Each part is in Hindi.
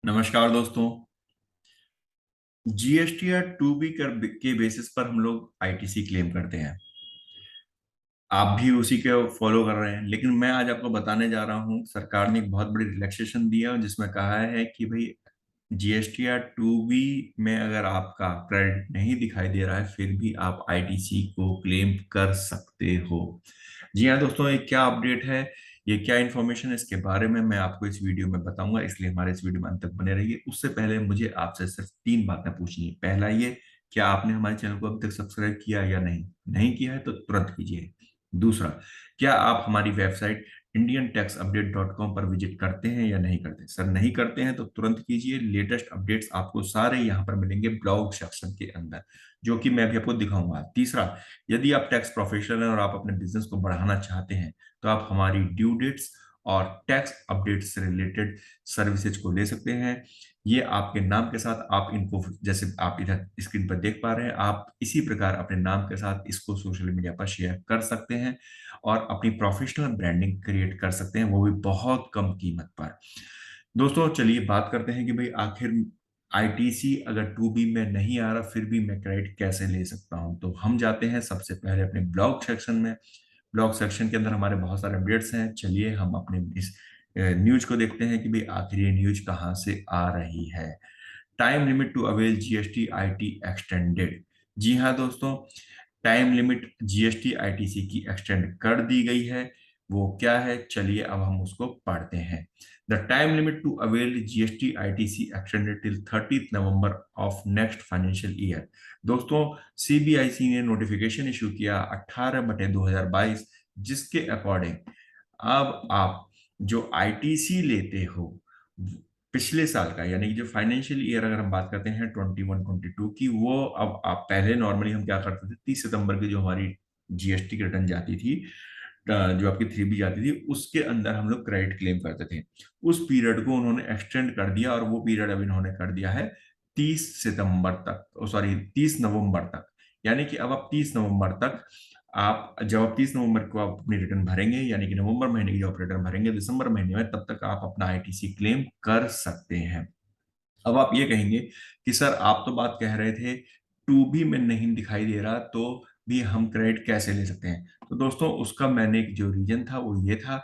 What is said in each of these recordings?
नमस्कार दोस्तों। जीएसटी या टू बी के बेसिस पर हम लोग आईटीसी क्लेम करते हैं। आप भी उसी के फॉलो कर रहे हैं, लेकिन मैं आज आपको बताने जा रहा हूं, सरकार ने एक बहुत बड़ी रिलैक्सेशन दिया जिसमें कहा है कि भाई जीएसटी या टू बी में अगर आपका क्रेडिट नहीं दिखाई दे रहा है फिर भी आप आईटीसी को क्लेम कर सकते हो। जी हाँ दोस्तों, ये क्या अपडेट है, ये क्या इन्फॉर्मेशन है, इसके बारे में मैं आपको इस वीडियो में बताऊंगा, इसलिए हमारे इस वीडियो में अंत तक बने रहिए। उससे पहले मुझे आपसे सिर्फ तीन बातें पूछनी है। पहला ये, क्या आपने हमारे चैनल को अभी तक सब्सक्राइब किया या नहीं नहीं किया है तो तुरंत कीजिए। दूसरा, क्या आप हमारी वेबसाइट indiantaxupdate.com पर विजिट करते हैं या नहीं करते? सर नहीं करते हैं तो तुरंत कीजिए। लेटेस्ट अपडेट्स आपको सारे यहाँ पर मिलेंगे ब्लॉग सेक्शन के अंदर, जो कि मैं भी आपको दिखाऊंगा। तीसरा, यदि आप टैक्स प्रोफेशनल हैं और आप अपने बिजनेस को बढ़ाना चाहते हैं तो आप हमारी ड्यू डेट्स और टैक्स अपडेट से रिलेटेड सर्विसेज को ले सकते हैं। ये आपके नाम के साथ आप इनको, जैसे आप इधर स्क्रीन पर देख पा रहे हैं, आप इसी प्रकार अपने नाम के साथ इसको सोशल मीडिया पर शेयर कर सकते हैं और अपनी प्रोफेशनल ब्रांडिंग क्रिएट कर सकते हैं, वो भी बहुत कम कीमत पर। दोस्तों चलिए बात करते हैं कि भाई आखिर आईटीसी अगर टू बी में नहीं आ रहा फिर भी मैं क्रेडिट कैसे ले सकता हूं। तो हम जाते हैं सबसे पहले अपने ब्लॉग सेक्शन में। ब्लॉग सेक्शन के अंदर हमारे बहुत सारे अपडेट्स हैं। चलिए हम अपने इस न्यूज को देखते हैं कि भाई आखिर ये न्यूज कहाँ से आ रही है। Time limit to avail GST IT extended. जी हाँ दोस्तों, टाइम लिमिट जीएसटी आईटीसी की एक्सटेंड कर दी गई है। वो क्या है, चलिए अब हम उसको पढ़ते हैं। The time limit to avail GST ITC extended till 30 November of next financial year. दोस्तों, सीबीआईसी ने नोटिफिकेशन इशू किया 18/2022, जिसके अकॉर्डिंग अब आप जो आईटीसी लेते हो पिछले साल का, यानी कि जो फाइनेंशियल ईयर अगर हम बात करते हैं 21-22 की, वो अब आप पहले नॉर्मली हम क्या करते थे, 30 सितंबर की जो हमारी जीएसटी की रिटर्न जाती थी, जो आपकी 3B जाती थी, उसके अंदर हम लोग क्रेडिट क्लेम करते थे। उस पीरियड को उन्होंने एक्सटेंड कर दिया और वो पीरियड अब इन्होंने कर दिया है 30 सितंबर तक, सॉरी 30 नवंबर तक। यानी कि अब आप 30 नवंबर तक, आप जब आप 30 नवंबर को आप अपनी रिटर्न भरेंगे, यानी कि नवंबर महीने की जब आप रिटर्न भरेंगे दिसंबर महीने में, तब तक आप अपना आईटीसी क्लेम कर सकते हैं। अब आप ये कहेंगे कि सर आप तो बात कह रहे थे टू बी में नहीं दिखाई दे रहा तो भी हम क्रेडिट कैसे ले सकते हैं। तो दोस्तों उसका मैंने एक जो रीजन था वो ये था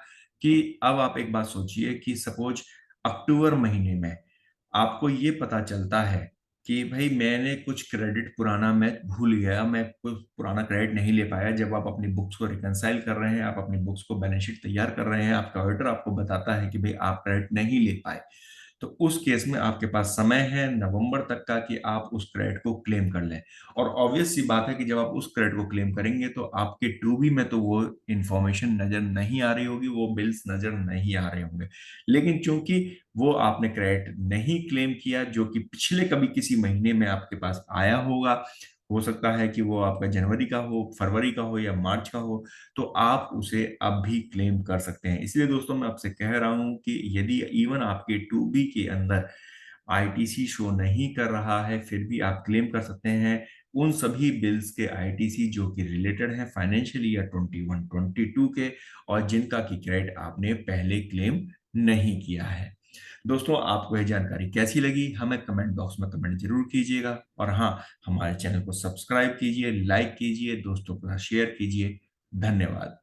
कि अब आप एक बात सोचिए कि सपोज अक्टूबर महीने में आपको ये पता चलता है कि भाई मैंने कुछ क्रेडिट पुराना मैं भूल गया, मैं कुछ पुराना क्रेडिट नहीं ले पाया। जब आप अपनी बुक्स को रिकंसाइल कर रहे हैं, आप अपनी बुक्स को बैलेंस शीट तैयार कर रहे हैं, आपका ऑडिटर आपको बताता है कि भाई आप क्रेडिट नहीं ले पाए, तो उस केस में आपके पास समय है नवंबर तक का कि आप उस क्रेडिट को क्लेम कर लें। और ऑब्वियस सी बात है कि जब आप उस क्रेडिट को क्लेम करेंगे तो आपके टू बी में तो वो इंफॉर्मेशन नजर नहीं आ रही होगी, वो बिल्स नजर नहीं आ रहे होंगे। लेकिन चूंकि वो आपने क्रेडिट नहीं क्लेम किया जो कि पिछले कभी किसी महीने में आपके पास आया होगा, हो सकता है कि वो आपका जनवरी का हो, फरवरी का हो या मार्च का हो, तो आप उसे अब भी क्लेम कर सकते हैं। इसलिए दोस्तों मैं आपसे कह रहा हूं कि यदि इवन आपके टू बी के अंदर आईटीसी शो नहीं कर रहा है फिर भी आप क्लेम कर सकते हैं उन सभी बिल्स के आईटीसी जो कि रिलेटेड है फाइनेंशियल ईयर 21-22 के, और जिनका की क्रेडिट आपने पहले क्लेम नहीं किया है। दोस्तों आपको यह जानकारी कैसी लगी हमें कमेंट बॉक्स में कमेंट जरूर कीजिएगा, और हाँ, हमारे चैनल को सब्सक्राइब कीजिए, लाइक कीजिए, दोस्तों के साथ शेयर कीजिए। धन्यवाद।